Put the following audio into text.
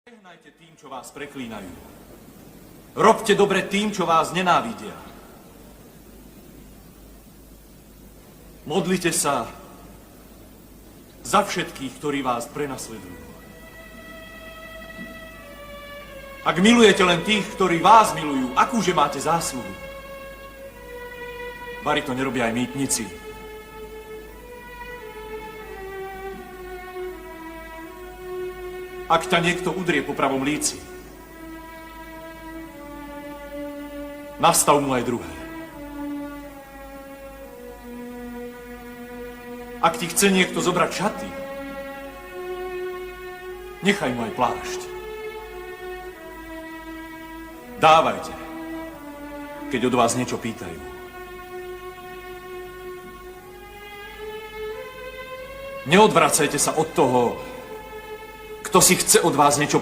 Žehnajte tým, čo vás preklínajú. Robte dobre tým, čo vás nenávidia. Modlite sa za všetkých, ktorí vás prenasledujú. Ak milujete len tých, ktorí vás milujú, akúže máte zásluhu? Bari to nerobia aj mýtnici. Ak ťa niekto udrie po pravom líci, nastav mu aj druhé. Ak ti chce niekto zobrať šaty, nechaj mu aj plášť. Dávajte, keď od vás niečo pýtajú. Neodvracajte sa od toho, kto si chce od vás niečo